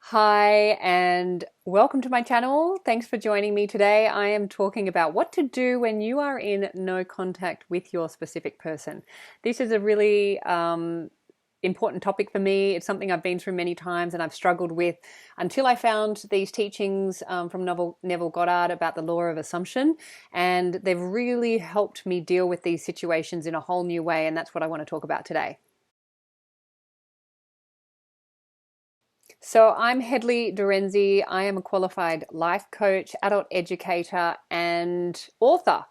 Hi and welcome to my channel. Thanks for joining me today. I am talking about what to do when you are in no contact with your specific person. This is a really important topic for me. It's something I've been through many times and I've struggled with until I found these teachings from Neville Goddard about the law of assumption, and they've really helped me deal with these situations in a whole new way, and that's what I want to talk about today. So I'm Hedley Dorenzi. I am a qualified life coach, adult educator, and author.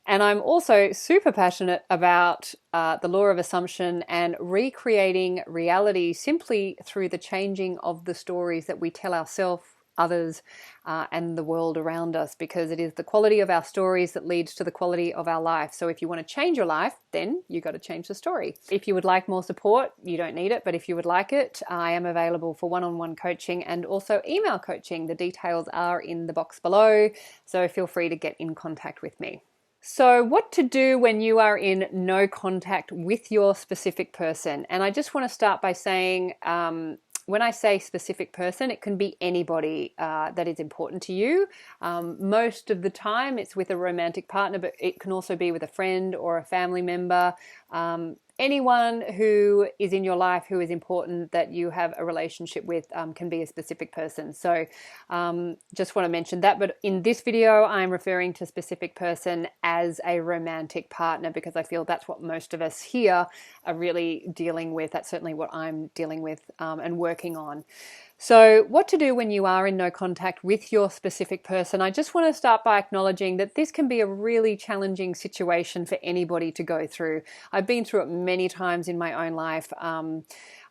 And I'm also super passionate about the law of assumption and recreating reality simply through the changing of the stories that we tell ourselves, others, and the world around us, because it is the quality of our stories that leads to the quality of our life. So if you want to change your life, then you got to change the story. If you would like more support, you don't need it, but if you would like it, I am available for one-on-one coaching and also email coaching. The details are in the box below, so feel free to get in contact with me. So what to do when you are in no contact with your specific person. And I just want to start by saying, when I say specific person, it can be anybody that is important to you. Most of the time it's with a romantic partner, but it can also be with a friend or a family member. Anyone who is in your life who is important that you have a relationship with can be a specific person. So just want to mention that. But in this video, I'm referring to specific person as a romantic partner because I feel that's what most of us here are really dealing with. That's certainly what I'm dealing with and working on. So what to do when you are in no contact with your specific person. I just want to start by acknowledging that this can be a really challenging situation for anybody to go through. I've been through it many times in my own life.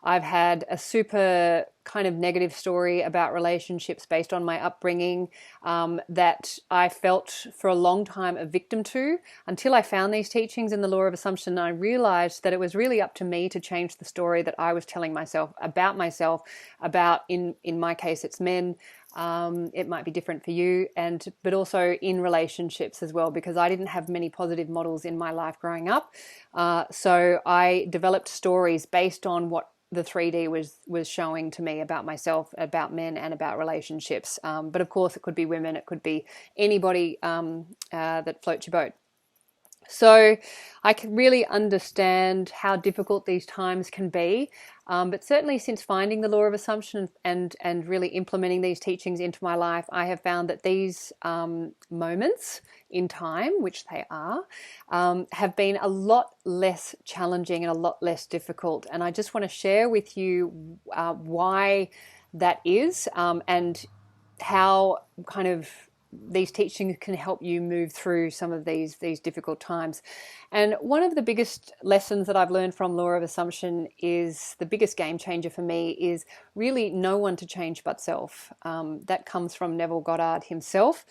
I've had a super kind of negative story about relationships based on my upbringing that I felt for a long time a victim to until I found these teachings in the law of assumption. I realized that it was really up to me to change the story that I was telling myself, about in my case it's men. It might be different for you, but also in relationships as well, because I didn't have many positive models in my life growing up. So I developed stories based on what the 3D was showing to me about myself, about men, and about relationships. But of course, it could be women, it could be anybody that floats your boat. So I can really understand how difficult these times can be, but certainly since finding the law of assumption and really implementing these teachings into my life, I have found that these moments in time, which they are, have been a lot less challenging and a lot less difficult. And I just want to share with you why that is, and how kind of these teachings can help you move through some of these difficult times. And one of the biggest lessons that I've learned from law of assumption is the biggest game changer for me is really no one to change but self. That comes from Neville Goddard himself.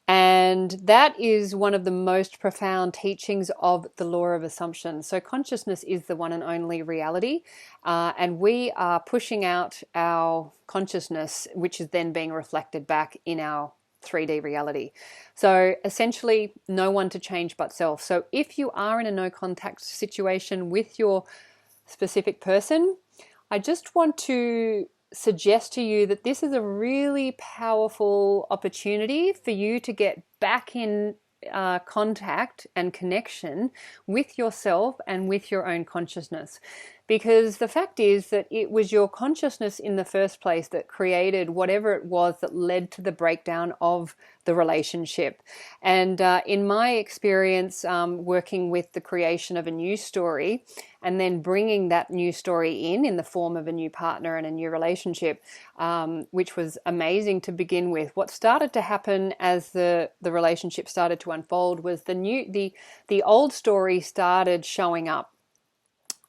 And that is one of the most profound teachings of the law of assumption. So consciousness is the one and only reality. And we are pushing out our consciousness, which is then being reflected back in our 3D reality. So essentially no one to change but self. So if you are in a no contact situation with your specific person, I just want to suggest to you that this is a really powerful opportunity for you to get back in contact and connection with yourself and with your own consciousness. Because the fact is that it was your consciousness in the first place that created whatever it was that led to the breakdown of the relationship. And in my experience, working with the creation of a new story and then bringing that new story in the form of a new partner and a new relationship, which was amazing to begin with. What started to happen as the relationship started to unfold was the old story started showing up.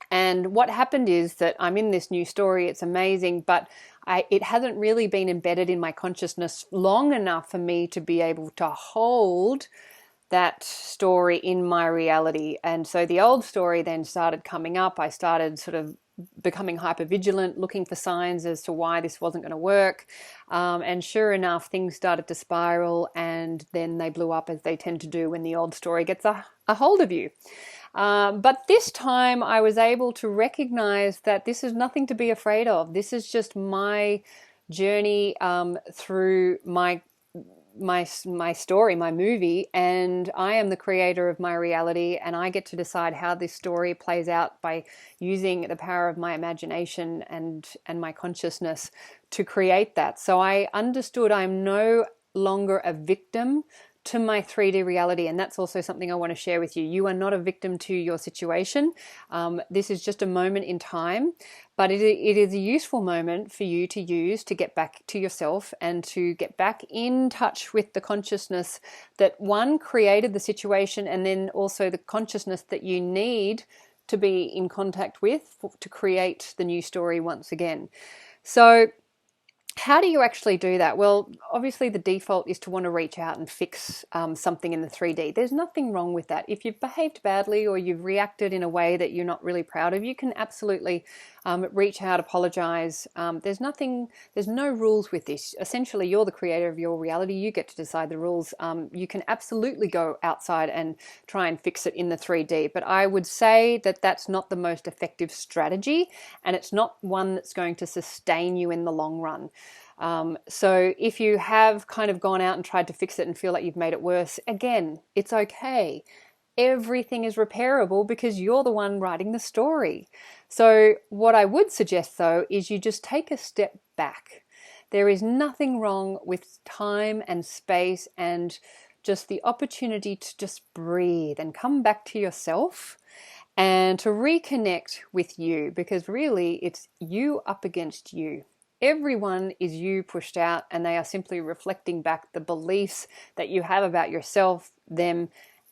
And what happened is that I'm in this new story, it's amazing, but it hasn't really been embedded in my consciousness long enough for me to be able to hold that story in my reality. And so the old story then started coming up. I started sort of becoming hypervigilant, looking for signs as to why this wasn't going to work. And sure enough, things started to spiral, and then they blew up, as they tend to do when the old story gets a hold of you. But this time I was able to recognize that this is nothing to be afraid of. This is just my journey through my story, my movie, and I am the creator of my reality, and I get to decide how this story plays out by using the power of my imagination and my consciousness to create that. So I understood I'm no longer a victim to my 3D reality, and that's also something I want to share with you. You are not a victim to your situation. This is just a moment in time, but it is a useful moment for you to use to get back to yourself and to get back in touch with the consciousness that one created the situation, and then also the consciousness that you need to be in contact with to create the new story once again. So how do you actually do that? Well, obviously the default is to want to reach out and fix something in the 3D. There's nothing wrong with that. If you've behaved badly or you've reacted in a way that you're not really proud of, you can absolutely reach out, apologize. There's no rules with this. Essentially, you're the creator of your reality. You get to decide the rules. You can absolutely go outside and try and fix it in the 3D. But I would say that that's not the most effective strategy, and it's not one that's going to sustain you in the long run. So if you have kind of gone out and tried to fix it and feel like you've made it worse, again, it's okay. Everything is repairable because you're the one writing the story. So what I would suggest though is you just take a step back. There is nothing wrong with time and space and just the opportunity to just breathe and come back to yourself and to reconnect with you, because really it's you up against you. Everyone is you pushed out, and they are simply reflecting back the beliefs that you have about yourself, them,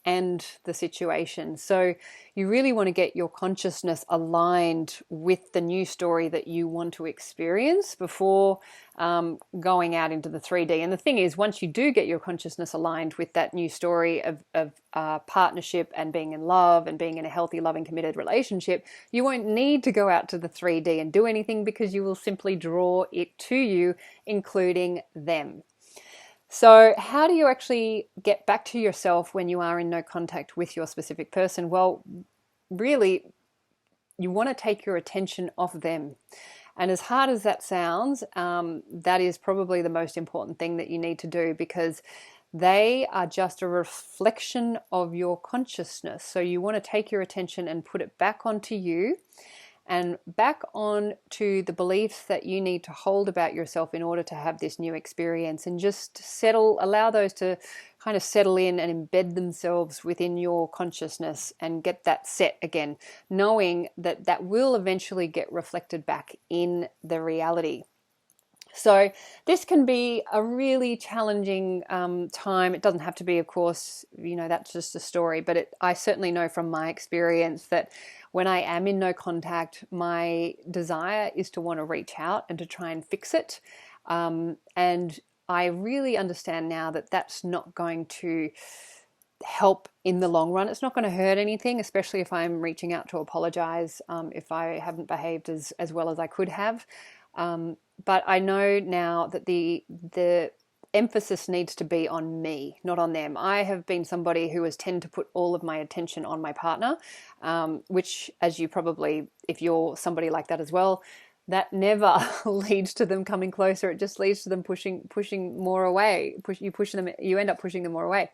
and the situation. So you really want to get your consciousness aligned with the new story that you want to experience before going out into the 3D. And the thing is, once you do get your consciousness aligned with that new story of partnership and being in love and being in a healthy, loving, committed relationship, you won't need to go out to the 3D and do anything, because you will simply draw it to you, including them. So how do you actually get back to yourself when you are in no contact with your specific person? Well, really, you want to take your attention off them. And as hard as that sounds, that is probably the most important thing that you need to do, because they are just a reflection of your consciousness. So you want to take your attention and put it back onto you, and back on to the beliefs that you need to hold about yourself in order to have this new experience, and just allow those to kind of settle in and embed themselves within your consciousness and get that set again, knowing that that will eventually get reflected back in the reality. So this can be a really challenging time. It doesn't have to be, of course, that's just a story, but I certainly know from my experience that when I am in no contact, my desire is to want to reach out and to try and fix it. And I really understand now that that's not going to help in the long run. It's not going to hurt anything, especially if I'm reaching out to apologize if I haven't behaved as well as I could have. But I know now that the emphasis needs to be on me, not on them. I have been somebody who has tend to put all of my attention on my partner, which, as you probably, if you're somebody like that as well, that never leads to them coming closer. It just leads to them pushing more away. You end up pushing them more away.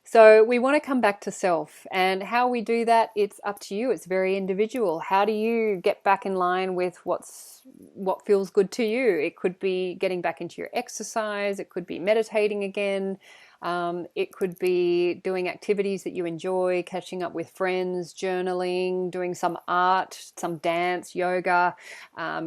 So we want to come back to self, and how we do that, it's up to you. It's very individual. How do you get back in line with what feels good to you? It could be getting back into your exercise. It could be meditating again. It could be doing activities that you enjoy, catching up with friends, journaling, doing some art, some dance, yoga,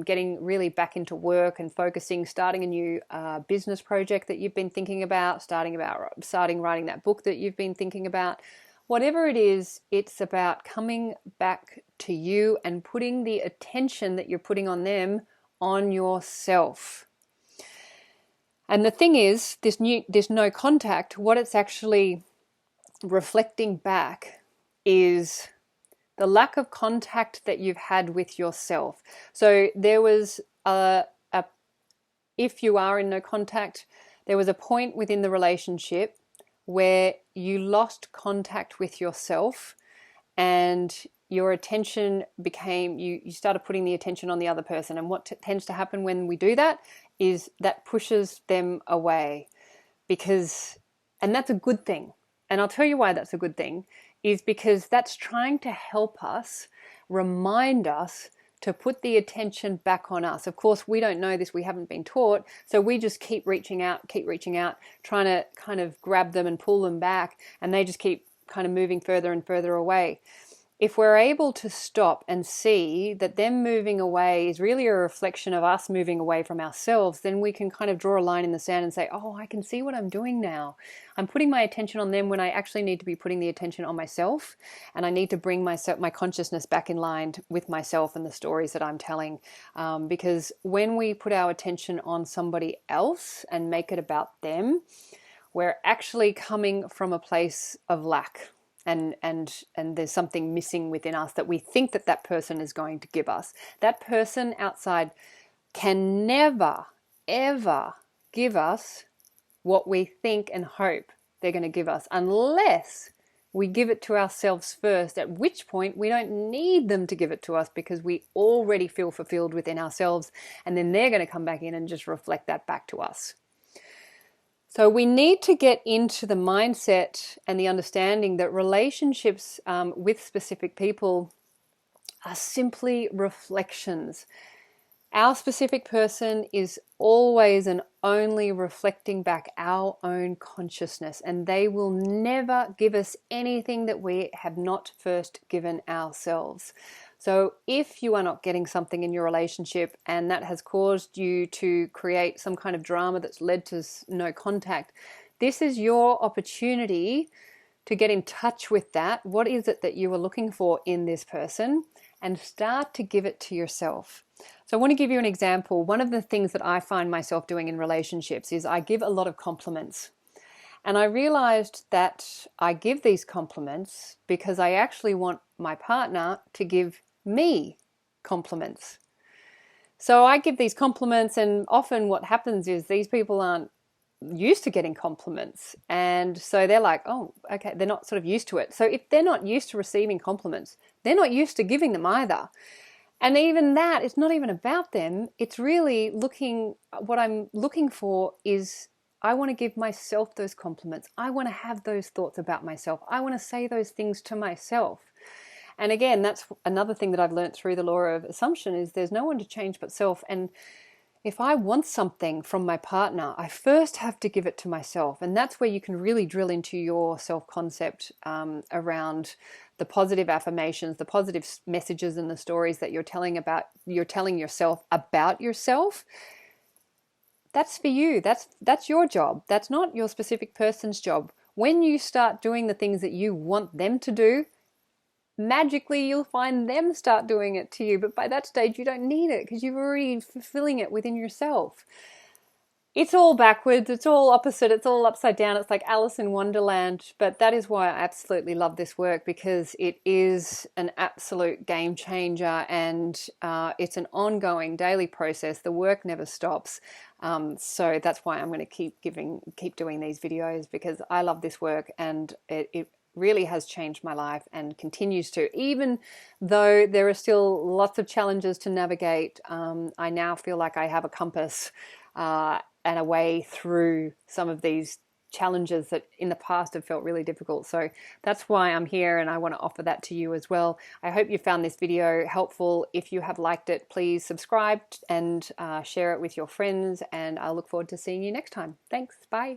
getting really back into work and focusing, starting a new business project that you've been thinking about, starting writing that book that you've been thinking about. Whatever it is, it's about coming back to you and putting the attention that you're putting on them on yourself. And the thing is, this no contact, what it's actually reflecting back is the lack of contact that you've had with yourself. So there was if you are in no contact, there was a point within the relationship where you lost contact with yourself, and your attention became, you started putting the attention on the other person. And what tends to happen when we do that is that pushes them away, and that's a good thing. And I'll tell you why that's a good thing, is because that's trying to help us, remind us to put the attention back on us. Of course, we don't know this, we haven't been taught, so we just keep reaching out, trying to kind of grab them and pull them back, and they just keep kind of moving further and further away. If we're able to stop and see that them moving away is really a reflection of us moving away from ourselves, then we can kind of draw a line in the sand and say, oh, I can see what I'm doing now. I'm putting my attention on them when I actually need to be putting the attention on myself, and I need to bring my consciousness back in line with myself and the stories that I'm telling. Because when we put our attention on somebody else and make it about them, we're actually coming from a place of lack. And there's something missing within us that we think that person is going to give us. That person outside can never, ever give us what we think and hope they're going to give us, unless we give it to ourselves first, at which point we don't need them to give it to us because we already feel fulfilled within ourselves, and then they're going to come back in and just reflect that back to us. So we need to get into the mindset and the understanding that relationships with specific people are simply reflections. Our specific person is always and only reflecting back our own consciousness, and they will never give us anything that we have not first given ourselves. So if you are not getting something in your relationship and that has caused you to create some kind of drama that's led to no contact, this is your opportunity to get in touch with that. What is it that you are looking for in this person? And start to give it to yourself. So I want to give you an example. One of the things that I find myself doing in relationships is I give a lot of compliments. And I realized that I give these compliments because I actually want my partner to give me compliments. So I give these compliments, and often what happens is these people aren't used to getting compliments, and so they're like, oh, okay, they're not sort of used to it. So if they're not used to receiving compliments, they're not used to giving them either. And even that, it's not even about them. It's really what I'm looking for is I want to give myself those compliments. I want to have those thoughts about myself. I want to say those things to myself. And again, that's another thing that I've learned through the law of assumption, is there's no one to change but self. And if I want something from my partner, I first have to give it to myself. And that's where you can really drill into your self-concept around the positive affirmations, the positive messages and the stories that you're telling yourself about yourself. That's for you. That's your job. That's not your specific person's job. When you start doing the things that you want them to do, magically you'll find them start doing it to you. But by that stage, you don't need it because you're already fulfilling it within yourself. It's all backwards, it's all opposite, it's all upside down. It's like Alice in Wonderland. But that is why I absolutely love this work, because it is an absolute game changer, and it's an ongoing daily process. The work never stops. So that's why I'm going to keep doing these videos, because I love this work, and it really has changed my life and continues to. Even though there are still lots of challenges to navigate, I now feel like I have a compass and a way through some of these challenges that in the past have felt really difficult. So that's why I'm here, and I want to offer that to you as well. I hope you found this video helpful. If you have liked it, please subscribe and share it with your friends, and I look forward to seeing you next time. Thanks. Bye.